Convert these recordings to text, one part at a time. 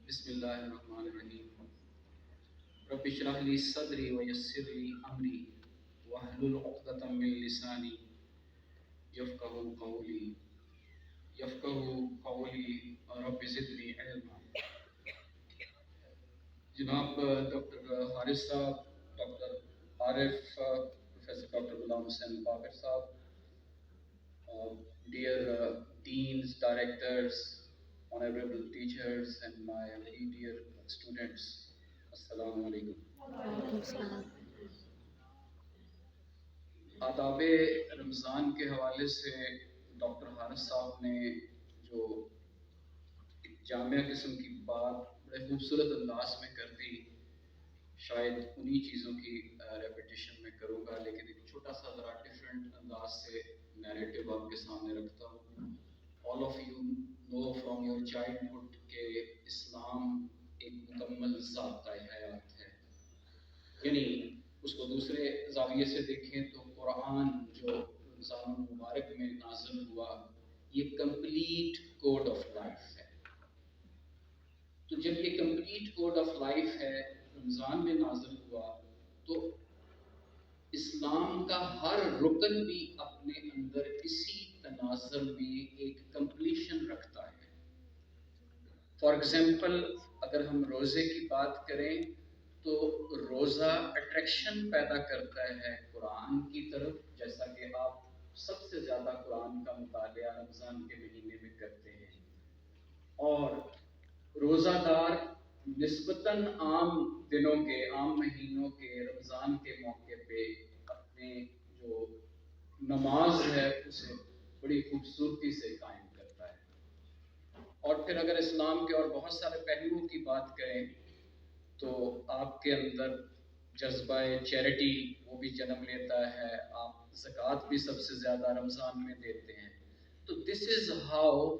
बिस्मिल्लाहिर्रहमानिर्रहीम। रब्बि इश्रह ली सदरी व यस्सिर ली अमरी वहलुल उक़दतम मिन लिसानी यफ़क़हू क़ौली रब्बि ज़िदनी इल्मा। जनाब डॉक्टर हारिस साहब, doctor Arif, professor doctor Ghulam Hussain बाकर साहब, dear deans, directors, honorable teachers and my very dear students, Assalamu alaikum. आदाब रमज़ान के हवाले से डॉक्टर हारिस साहब ने जो एक जामिया किस्म की बात बड़े खूबसूरत अंदाज में कर दी, शायद उन्हीं चीज़ों की रेपिटेशन में करूँगा, लेकिन एक छोटा सा ज़रा डिफरेंट अंदाज से नैरेटिव आपके सामने रखता हूँ। All of you know from your childhood के इस्लाम एक मुकम्मल ज़ाब्ता हयात है, यानी उसको दूसरे जाविये से देखें तो कुरान जो रमज़ान मुबारक में नाज़िल हुआ ये कंप्लीट कोड ऑफ लाइफ है। तो जब ये कंप्लीट कोड ऑफ लाइफ है रमज़ान में नाज़िल हुआ तो इस्लाम का हर रुकन भी अपने अंदर इसी तनाज़ुर में एक कंप्लीशन रखता है। फॉर एग्जाम्पल अगर हम रोज़े की बात करें तो रोज़ा अट्रैक्शन पैदा करता है कुरान की तरफ, जैसा कि आप सबसे ज़्यादा कुरान का मुतालिया रमज़ान के महीने में करते हैं, और रोज़ादार निस्बतन आम दिनों के, आम महीनों के, रमज़ान के मौके पे अपने जो नमाज है उसे बड़ी खूबसूरती से कायम करता है। और फिर अगर इस्लाम के और बहुत सारे पहलुओं की बात करें तो आपके अंदर जज्बा चैरिटी वो भी जन्म लेता है, आप ज़कात भी सबसे ज़्यादा रमज़ान में देते हैं। तो दिस इज़ हाउ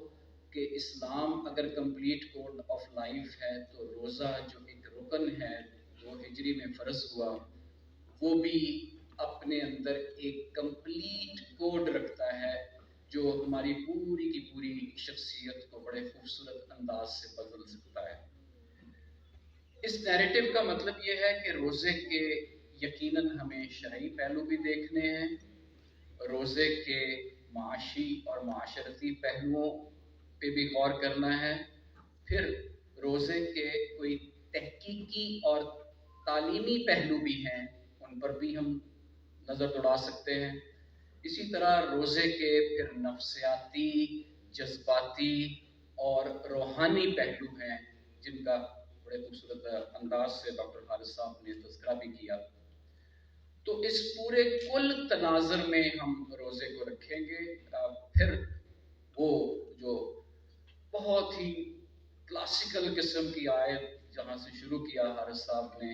कि इस्लाम अगर कंप्लीट कोड ऑफ लाइफ है तो रोज़ा जो एक रुकन है जो हिजरी में फ़र्ज हुआ वो भी अपने अंदर एक कंप्लीट कोड रखता है जो हमारी पूरी की पूरी शख्सियत को बड़े खूबसूरत अंदाज से बदल सकता है। इस नैरेटिव का मतलब ये है कि रोज़े के यकीनन हमें शरई पहलू भी देखने हैं, रोज़े के माशी और माशरती पहलुओं पे भी गौर करना है, फिर रोज़े के कोई तहकीकी और तालीमी पहलू भी हैं उन पर भी हम नज़र दौड़ा सकते हैं। इसी तरह रोज़े के फिर नफ्सियाती, जज्बाती और रूहानी पहलू हैं जिनका बड़े खूबसूरत अंदाज से डॉक्टर हारिस साहब ने तज़किरा भी किया। तो इस पूरे कुल तनाज़ुर में हम रोज़े को रखेंगे। फिर वो जो बहुत ही क्लासिकल किस्म की आयत जहाँ से शुरू किया हारिस साहब ने,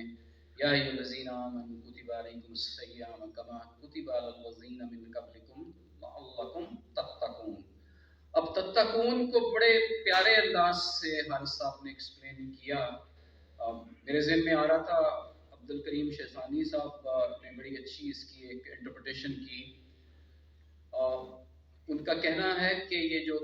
या अय्युहल्लज़ीना आमनू कुतिबा अलैकुमुस सियाम कमा कुतिबा अलल्लज़ीना मिन क़ब्लिकुम लअल्लकुम तत्तकून। अब तत्तकून को बड़े प्यारे अंदाज से हारिस साहब ने एक्सप्लेन किया। मेरे ज़हन में आ रहा था अब्दुल करीम शेसानी साहब ने बड़ी अच्छी इसकी एक इंटरप्रिटेशन की। उनका कहना है कि ये जो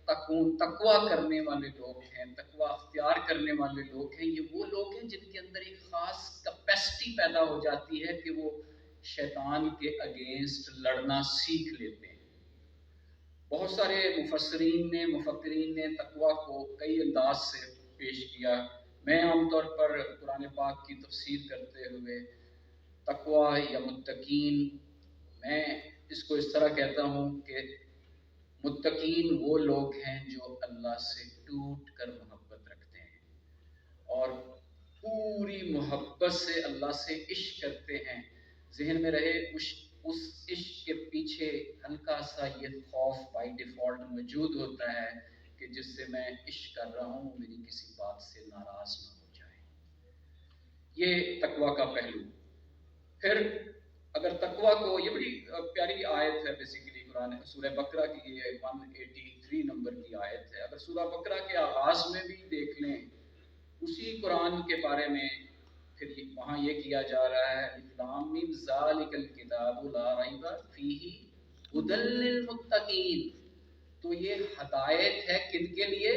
तकून तकवा करने वाले लोग हैं, तकवा अख्तियार करने वाले लोग हैं, ये वो लोग हैं जिनके अंदर एक ख़ास कैपेसिटी पैदा हो जाती है कि वो शैतान के अगेंस्ट लड़ना सीख लेते हैं। बहुत सारे मुफक्रीन ने तकवा को कई अंदाज से पेश किया। मैं आमतौर पर कुरान पाक की तफसीर करते हुए तकवा या मुत्तकीन, मैं इसको इस तरह कहता हूँ कि मुत्तकीन वो लोग हैं जो अल्लाह से टूट कर मोहब्बत रखते हैं और पूरी मोहब्बत से अल्लाह से इश्क करते हैं। जहन में रहे उस इश्क के पीछे हल्का सा ये खौफ बाई डिफ़ॉल्ट मौजूद होता है कि जिससे मैं इश्क कर रहा हूँ मेरी किसी बात से नाराज़ ना हो जाए। ये तकवा का पहलू। फिर अगर तकवा को, ये बड़ी प्यारी आयत है बेसिकली कुरान सूरह बकरा की, ये 183 नंबर की आयत है। अगर सूरह बकरा के आगाज़ में भी देख लें उसी कुरान के बारे में, फिर वहाँ ये किया जा रहा है इस्लाम में ज़ालिकल किताबु ला रैब फीही हुदल लिल मुत्तकीन। तो ये हदायत है किनके लिए?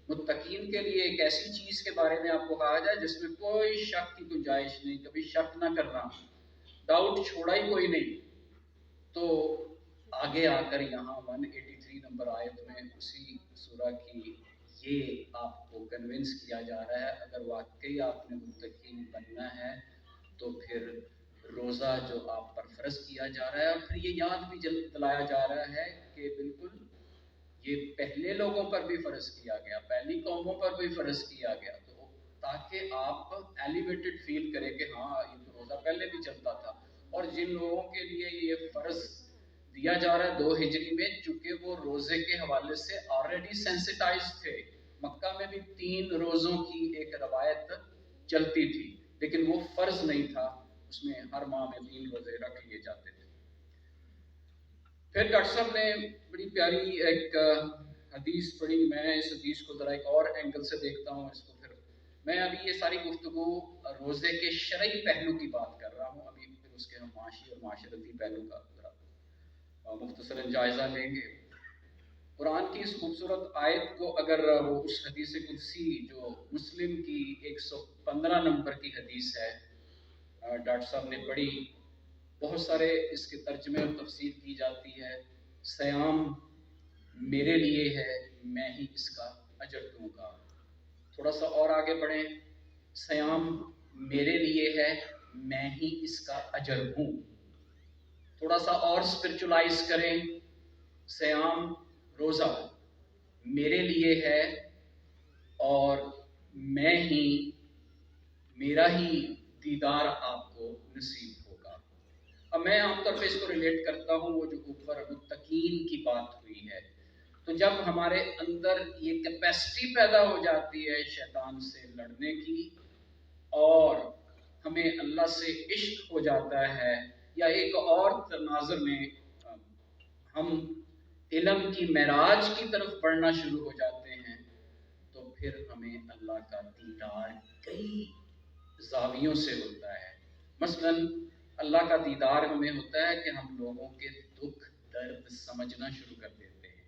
متقین کے لیے ایک ایسی چیز کے بارے میں آپ کو کہا جائے جس میں کوئی شک کی گنجائش نہیں، کبھی شک نہ کرنا، ڈاؤٹ چھوڑا ہی کوئی نہیں. تو آگے آ کر یہاں 183 نمبر آیت میں اسی سورہ کی یہ آپ کو کنونس کیا جا رہا ہے اگر واقعی آپ نے متقین بننا ہے تو پھر روزہ جو آپ پر فرض کیا جا رہا ہے، اور پھر یہ یاد بھی دلایا جا رہا ہے کہ بالکل یہ پہلے لوگوں پر بھی فرض کیا گیا، پہلی قوموں پر بھی فرض کیا گیا، تو تاکہ آپ ایلیویٹڈ فیل کریں کہ ہاں یہ تو روزہ پہلے بھی چلتا تھا. اور جن لوگوں کے لیے یہ فرض دیا جا رہا ہے 2 ہجری میں، چونکہ وہ روزے کے حوالے سے آلریڈی سینسٹائز تھے. مکہ میں بھی 3 روزوں کی ایک روایت چلتی تھی، لیکن وہ فرض نہیں تھا، اس میں ہر ماہ میں 3 روزے رکھ لیے جاتے تھے. پھر ڈاکٹر صاحب نے بڑی پیاری ایک حدیث پڑھی. میں اس حدیث کو ذرا ایک اور اینگل سے دیکھتا ہوں اس کو. پھر میں ابھی یہ ساری گفتگو روزے کے شرعی پہلو کی بات کر رہا ہوں، ابھی پھر اس کے ہم معاشی اور معاشرتی پہلو کا ذرا مختصراً جائزہ لیں گے. قرآن کی اس خوبصورت آیت کو اگر وہ اس حدیث قدسی جو مسلم کی 115 نمبر کی حدیث ہے ڈاکٹر صاحب نے پڑھی، بہت سارے اس کے ترجمے اور تفسیر کی جاتی ہے. سیام میرے لیے ہے، میں ہی اس کا اجر دوں گا. تھوڑا سا اور آگے بڑھیں. سیام میرے لیے ہے، میں ہی اس کا اجر ہوں. تھوڑا سا اور اسپرچولائز کریں. سیام روزہ میرے لیے ہے اور میں ہی، میرا ہی دیدار آپ کو نصیب ہوگا. اب میں عام طور پہ اس کو ریلیٹ کرتا ہوں وہ جو اوپر متقین کی بات ہوئی ہے. تو جب ہمارے اندر یہ کیپیسٹی پیدا ہو جاتی ہے شیطان سے لڑنے کی، اور ہمیں اللہ سے عشق ہو جاتا ہے، یا ایک اور تناظر میں ہم علم کی معراج کی طرف بڑھنا شروع ہو جاتے ہیں، تو پھر ہمیں اللہ کا دیدار کئی زاویوں سے ہوتا ہے. مثلاً اللہ کا دیدار ہمیں ہوتا ہے کہ ہم لوگوں کے دکھ درد سمجھنا شروع کر دیتے ہیں.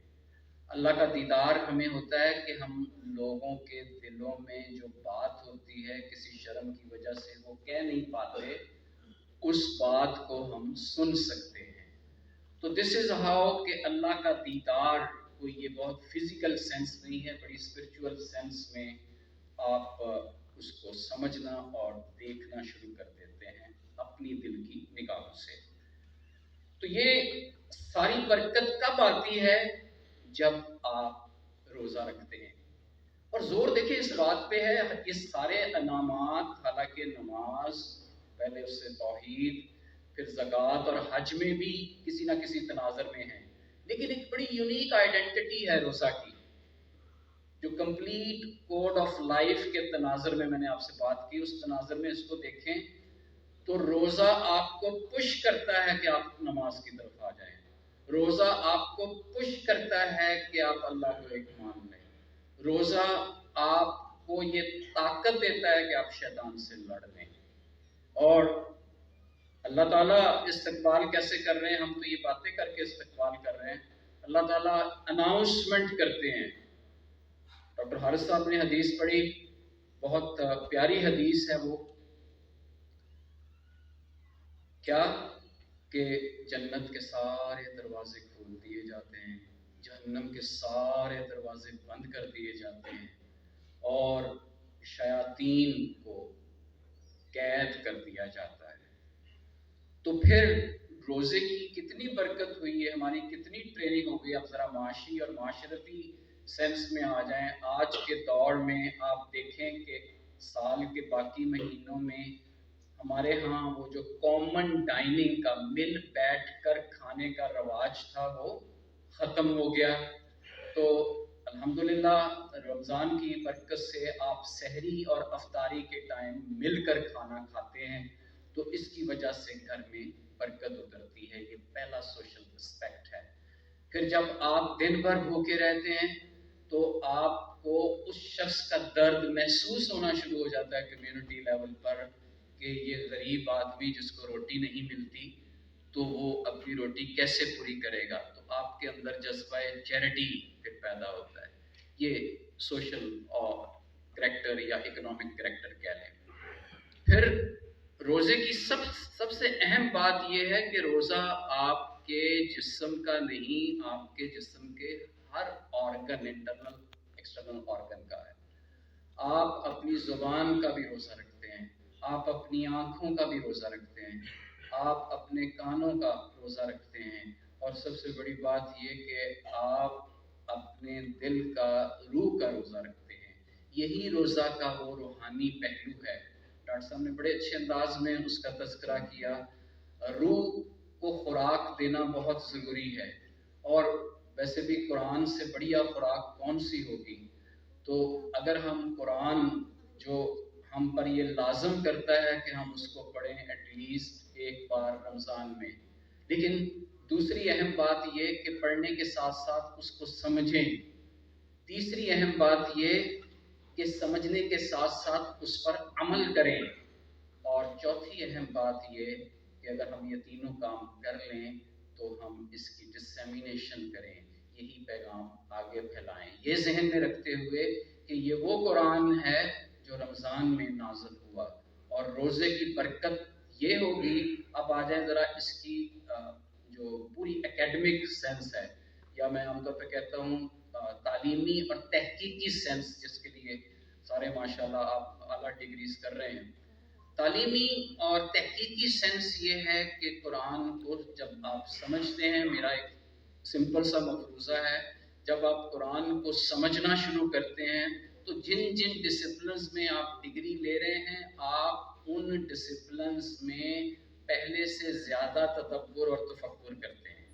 اللہ کا دیدار ہمیں ہوتا ہے کہ ہم لوگوں کے دلوں میں جو بات ہوتی ہے کسی شرم کی وجہ سے وہ کہہ نہیں پاتے، اس بات کو ہم سن سکتے ہیں. تو دس از ہاؤ کہ اللہ کا دیدار کوئی یہ بہت فزیکل سینس نہیں ہے، بڑی اسپرچول سینس میں آپ اس کو سمجھنا اور دیکھنا شروع کر دیتے ہیں اپنی دل کی نگاہوں سے. تو یہ ساری برکت کب آتی ہے؟ جب آپ روزہ رکھتے ہیں. اور زور دیکھیں اس بات پہ ہے، یہ سارے انعامات، حالانکہ نماز، پہلے اس سے توحید، پھر زکوٰۃ اور حج میں بھی کسی نہ کسی تناظر میں ہیں، لیکن ایک بڑی یونیک آئیڈینٹی ہے روزہ کی، جو کمپلیٹ کوڈ آف لائف کے تناظر میں نے آپ سے بات کی. اس تناظر میں اس کو دیکھیں تو روزہ آپ کو پش کرتا ہے کہ آپ نماز کی طرف آ جائیں. روزہ آپ کو پش کرتا ہے کہ آپ اللہ کو ایک مان لیں. روزہ آپ کو یہ طاقت دیتا ہے کہ آپ شیطان سے لڑ لیں. اور اللہ تعالیٰ استقبال کیسے کر رہے ہیں؟ ہم تو یہ باتیں کر کے استقبال کر رہے ہیں، اللہ تعالیٰ اناؤنسمنٹ کرتے ہیں. ڈاکٹر حارث صاحب نے حدیث پڑھی، بہت پیاری حدیث ہے وہ. کیا کہ جنت کے سارے دروازے کھول دیے جاتے ہیں، جہنم کے سارے دروازے بند کر دیے جاتے ہیں، اور شیاطین کو قید کر دیا جاتا ہے. تو پھر روزے کی کتنی برکت ہوئی ہے، ہماری کتنی ٹریننگ ہو گئی. اب ذرا معاشی اور معاشرتی سینس میں آ جائیں. آج کے دور میں آپ دیکھیں کہ سال کے باقی مہینوں میں ہمارے ہاں وہ جو کامن ڈائننگ کا، مل بیٹھ کر کھانے کا رواج تھا وہ ختم ہو گیا. تو الحمدللہ رمضان کی برکت سے آپ سحری اور افطاری کے ٹائم مل کر کھانا کھاتے ہیں، تو اس کی وجہ سے گھر میں برکت اترتی ہے. یہ پہلا سوشل رسپیکٹ ہے. پھر جب آپ دن بھر بھوکے رہتے ہیں تو آپ کو اس شخص کا درد محسوس ہونا شروع ہو جاتا ہے کمیونٹی لیول پر، کہ یہ غریب آدمی جس کو روٹی نہیں ملتی تو وہ اپنی روٹی کیسے پوری کرے گا. تو آپ کے اندر جذبہ چیریٹی پھر پیدا ہوتا ہے. یہ सोशल करेक्टर या इकोनॉमिक करेक्टर कह लें। फिर रोज़े की सबसे अहम बात यह है कि रोज़ा आपके जिस्म का नहीं, आपके जिस्म के हर ऑर्गन, इंटरनल एक्सटर्नल ऑर्गन का है। आप अपनी ज़ुबान का भी रोज़ा रखते हैं, आप अपनी आँखों का भी रोज़ा रखते हैं, आप अपने कानों का रोज़ा रखते हैं, और सबसे बड़ी बात ये कि आप अपने दिल का, रूह का रोज़ा रखते हैं। यही रोज़ा का वो रूहानी पहलू है। डॉक्टर साहब ने बड़े अच्छे अंदाज में उसका तज़किरा किया। रूह को खुराक देना बहुत ज़रूरी है, और वैसे भी कुरान से बढ़िया खुराक कौन सी होगी। तो अगर हम कुरान जो हम पर ये लाजम करता है कि हम उसको पढ़ें एटलीस्ट एक बार रमज़ान में, लेकिन दूसरी अहम बात ये कि पढ़ने के साथ साथ उसको समझें। तीसरी अहम बात ये कि समझने के साथ साथ उस पर अमल करें। और चौथी अहम बात ये कि अगर हम ये तीनों काम कर लें तो हम इसकी डिसेमिनेशन करें, यही पैगाम आगे फैलाएं, ये जहन में रखते हुए कि ये वो कुरान है जो रमज़ान में नाज़िल हुआ, और रोज़े की बरकत ये होगी। अब आ जाए ज़रा इसकी जो पूरी एकेडमिक सेंस है, या मैं आमतौर पर कहता हूँ तालीमी और तहकीकी सेंस, जिसके लिए सारे माशाल्लाह आप आला डिग्रीज कर रहे हैं। तालीमी और तहकीकी सेंस ये है कि कुरान को जब आप समझते हैं, मेरा एक सिंपल सा मफरूज़ा है, जब आप कुरान को समझना शुरू करते हैं तो जिन जिन डिसिप्लिन्स में आप डिग्री ले रहे हैं, आप उन डिसिप्लिन्स में पहले से ज़्यादा तदब्बुर और तफक्कुर करते हैं।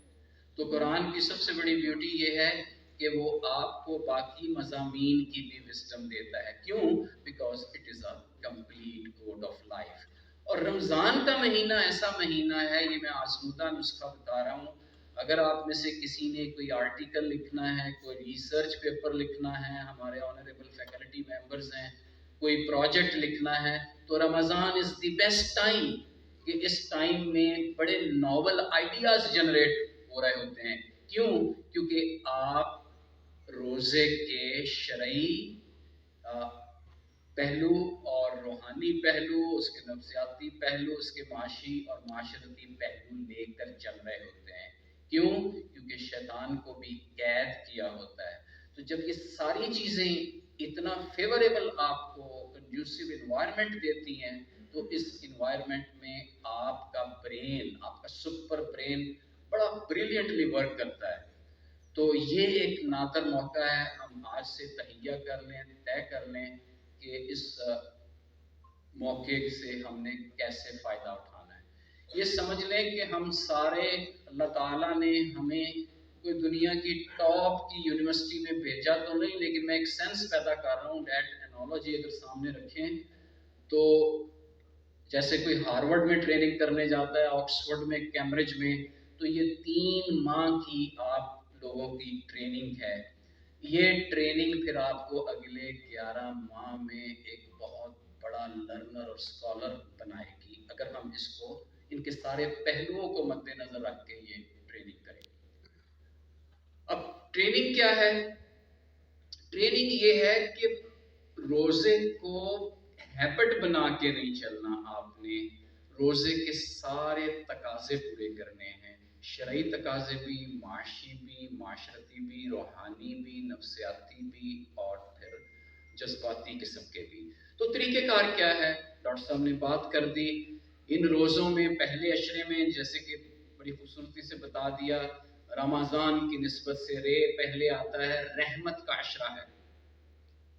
तो कुरान की सबसे बड़ी ब्यूटी ये है कि वो आपको बाकी मज़ामीन की भी विज़डम देता है। क्यों? Because it is a complete code of life. और रमज़ान का महीना ऐसा महीना है, ये मैं आज़मूदा नुस्खा बता रहा हूँ, अगर आप में से किसी ने कोई आर्टिकल लिखना है, कोई रिसर्च पेपर लिखना है, हमारे ऑनरेबल फैकल्टी मेंबर्स हैं, कोई प्रोजेक्ट लिखना है, तो Ramzan is the best time कि इस टाइम में बड़े नॉवल आइडियाज़ जनरेट हो रहे होते हैं। क्यों? क्योंकि आप रोज़े के शरई पहलू और रूहानी पहलू, उसके नफ्सियाती पहलू, उसके माशी और माशरती पहलू लेकर चल रहे होते हैं। क्यों? क्योंकि शैतान को भी कैद किया होता है। तो जब ये सारी चीज़ें इतना फेवरेबल आपको कंड्यूसिव इन्वायरमेंट देती हैं, तो इस इन्वायरमेंट में आपका ब्रेन, आपका सुपर ब्रेन बड़ा ब्रिलियंटली वर्क करता है। तो ये एक नादर मौका है, हम आज से तहिया कर लें, तय कर लें कि इस मौके से हमने कैसे फ़ायदा उठाना है। ये समझ लें कि हम सारे, अल्लाह ताला ने हमें कोई दुनिया की टॉप की यूनिवर्सिटी में भेजा तो नहीं, लेकिन मैं एक सेंस पैदा कर रहा हूँ। डैट एनोलॉजी अगर सामने रखें तो जैसे कोई हार्वर्ड में ट्रेनिंग करने जाता है, ऑक्सफोर्ड में, कैम्ब्रिज में, तो ये 3 माह की आप लोगों की ट्रेनिंग है। ये ट्रेनिंग फिर आपको अगले 11 माह में एक बहुत बड़ा लर्नर और स्कॉलर बनाएगी, अगर हम इसको, इनके सारे पहलुओं को मद्देनजर रख के ये ट्रेनिंग करें। अब ट्रेनिंग क्या है? ट्रेनिंग ये है कि रोजे को हैबिट बना के नहीं चलना, आपने रोजे के सारे तकाजे पूरे करने हैं, शरई तकाजे भी, माशी भी, माशरती भी, रूहानी भी, नफ्सियाती भी, और फिर जज्बाती किस्म के भी। तो तरीक़ेकार क्या है? डॉक्टर साहब ने बात कर दी। इन रोज़ों में पहले अशरे में, जैसे कि बड़ी खूबसूरती से बता दिया, रमज़ान की निस्बत से रे पहले आता है, रहमत का अशरा है।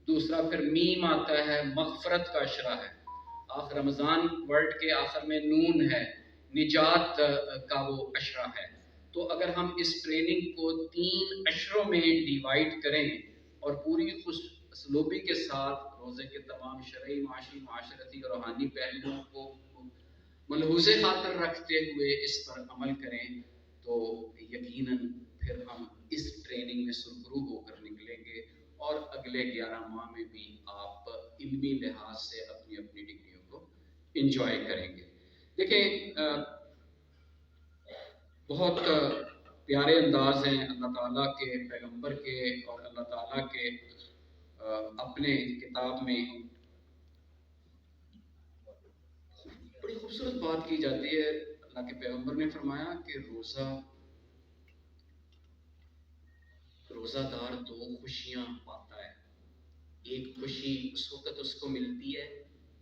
दूसरा फिर मीम आता है, मग़फ़रत का अशरा है। रमज़ान वर्ड के आखिर में नून है, निजात का वो अशरा है। तो अगर हम इस ट्रेनिंग को 3 अशरों में डिवाइड करें और पूरी खुशसलूबी के साथ रोज़े के तमाम शरई, माशी, माशरती और रूहानी पहलुओं को मलहूज़े खातर रखते हुए इस पर अमल करें, तो यकीनन फिर हम इस ट्रेनिंग में सुरखरू होकर निकलेंगे, और अगले 11 माह में भी आप इल्मी लिहाज से अपनी अपनी डिग्रियों को इंजॉय करेंगे। देखें, बहुत प्यारे अंदाज हैं अल्लाह ताला के, पैगंबर के और अल्लाह ताला के اپنے کتاب میں بڑی خوبصورت بات کی جاتی ہے. اللہ کے پیغمبر نے فرمایا کہ روزہ دار 2 خوشیاں پاتا ہے. ایک خوشی اس وقت اس کو ملتی ہے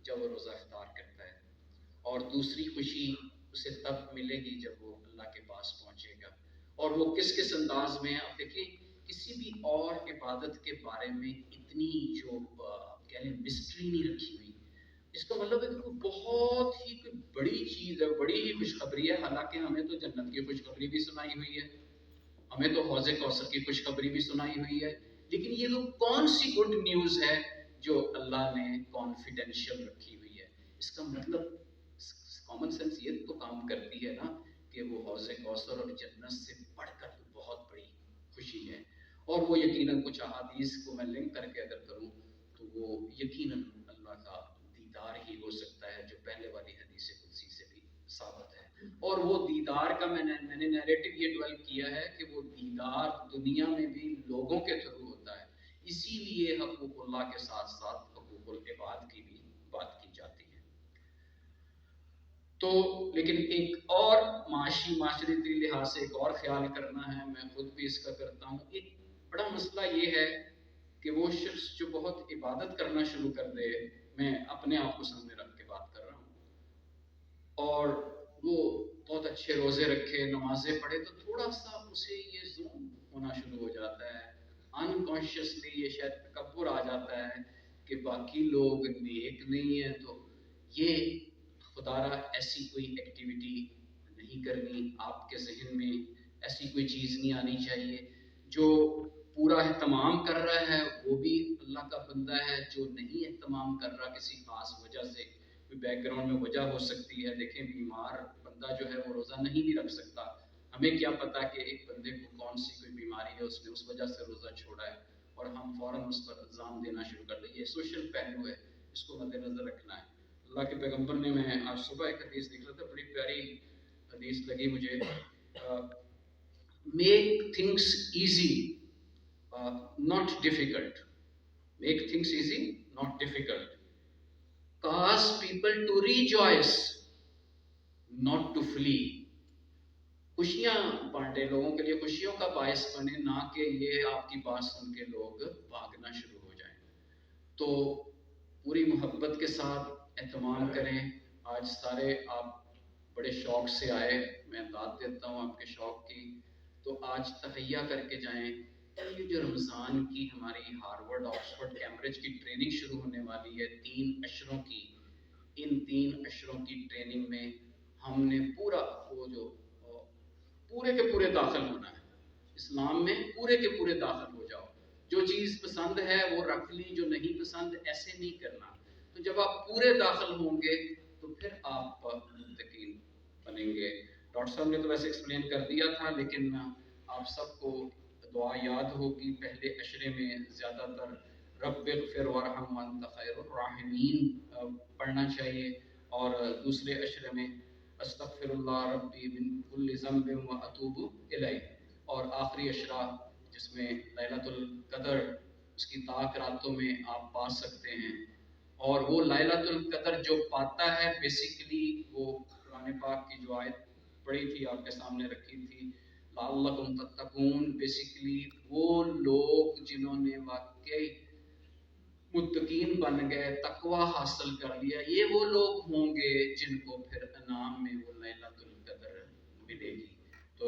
جب وہ روزہ افطار کرتا ہے، اور دوسری خوشی اسے تب ملے گی جب وہ اللہ کے پاس پہنچے گا. اور وہ کس انداز میں ہے. آپ دیکھیں کسی بھی اور عبادت کے بارے میں اتنی جو کہہ لیں مسٹری نہیں رکھی ہوئی. اس کا مطلب ہے کہ بہت ہی کوئی بڑی چیز ہے، بڑی ہی خوشخبری ہے. حالانکہ ہمیں تو جنت کی خوشخبری بھی سنائی ہوئی ہے، ہمیں تو حوض کوثر کی خوشخبری بھی سنائی ہوئی ہے، لیکن یہ وہ کون سی گڈ نیوز ہے جو اللہ نے کانفیڈینشیل رکھی ہوئی ہے. اس کا مطلب کامن سینس یہ تو کام کرتی ہے نا کہ وہ حوض کوثر اور جنت سے بڑھ کر تو بہت بڑی خوشی ہے. اور وہ یقیناً کچھ احادیث کو میں لنک کر کے اگر کروں تو وہ یقیناً اللہ کا دیدار ہی ہو سکتا ہے، جو پہلے والی حدیث قدسی سے بھی ثابت ہے. اور وہ دیدار کا میں نے نیریٹو یہ ڈیولپ کیا ہے کہ وہ دیدار دنیا میں بھی لوگوں کے تھرو ہوتا ہے. اسی لیے حقوق اللہ کے ساتھ ساتھ حقوق العباد کی بھی بات کی جاتی ہے. تو لیکن ایک اور معاشرتی لحاظ سے ایک اور خیال کرنا ہے، میں خود بھی اس کا کرتا ہوں. ایک بڑا مسئلہ یہ ہے کہ وہ شخص جو بہت عبادت کرنا شروع کر دے، میں اپنے آپ کو سامنے رکھ کے بات کر رہا ہوں، اور وہ بہت اچھے روزے رکھے، نمازیں پڑھے، تو تھوڑا سا اسے یہ زوم ہونا شروع ہو جاتا ہے. انکانشیسلی یہ شاید تکبر آ جاتا ہے کہ باقی لوگ نیک نہیں ہیں تو یہ خدا را ایسی کوئی ایکٹیویٹی نہیں کرنی. آپ کے ذہن میں ایسی کوئی چیز نہیں آنی چاہیے. جو پورا اہتمام کر رہا ہے وہ بھی اللہ کا بندہ ہے، جو نہیں اہتمام کر رہا کسی خاص وجہ سے، کوئی بیک گراؤنڈ میں وجہ ہو سکتی ہے. دیکھیں بیمار بندہ جو ہے وہ روزہ نہیں بھی رکھ سکتا. ہمیں کیا پتا کہ ایک بندے کو کون سی کوئی بیماری ہے، اس نے اس وجہ سے روزہ چھوڑا ہے، اور ہم فوراً اس پر الزام دینا شروع کر دیں. یہ سوشل پہلو ہے، اس کو مد نظر رکھنا ہے. اللہ کے پیغمبر نے، میں آج صبح ایک حدیث دیکھ رہا تھا، بڑی پیاری حدیث لگی مجھے. Make things easy not difficult. Make things easy, not difficult. Cause people to rejoice, not to flee. خوشیاں بانٹے، لوگوں کے لیے خوشیوں کا باعث بنے، نہ کہ یہ آپ کی بات سن کے لوگ بھاگنا شروع ہو جائیں. تو پوری محبت کے ساتھ اہتمام کریں. آج سارے آپ بڑے شوق سے آئے، میں داد دیتا ہوں آپ کے شوق کی. تو آج تہیہ کر کے جائیں. یہ جو رمضان کی ہماری ہارورڈ آکسفورڈ کیمبرج کی ٹریننگ شروع ہونے والی ہے 3 عشروں کی، ان 3 عشروں کی ٹریننگ میں ہم نے پورا وہ جو پورے کے پورے داخل ہونا ہے. اسلام میں پورے کے پورے داخل ہو جاؤ. جو چیز پسند ہے وہ رکھ لی، جو نہیں پسند ایسے نہیں کرنا. تو جب آپ پورے داخل ہوں گے تو پھر آپ متقین بنیں گے. ڈاکٹر صاحب نے تو ویسے ایکسپلین کر دیا تھا، لیکن آپ سب کو دعا یاد ہوگی. پہلے عشرے میں زیادہ تر رب اغفر وارحم وانت خیر الراحمین پڑھنا چاہیے، اور دوسرے عشرے میں استغفر اللہ ربی من کل ذنب واتوب الیہ. اور آخری عشرہ جس میں لیلۃ القدر، اس کی طاق راتوں میں آپ پا سکتے ہیں. اور وہ لیلۃ القدر جو پاتا ہے بیسیکلی وہ قرآن پاک کی جو آیت پڑھی تھی آپ کے سامنے رکھی تھی، لعلکم تتقون، بیسیکلی وہ لوگ جنہوں نے واقعی متقین بن گئے، تقوی حاصل کر لیا، یہ وہ لوگ ہوں گے جن کو پھر انعام میں وہ لیلۃ القدر ملے گی. تو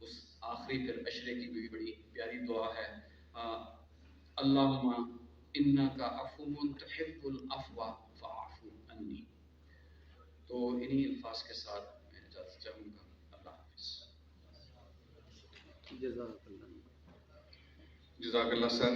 اس آخری پھر عشرے کی بھی بڑی پیاری دعا ہے، اللہم انکا عفو تحب العفو فاعف عنی. تو انہی الفاظ کے ساتھ میں اجازت چاہوں گا. اللہ حافظ. جزاک اللہ سر.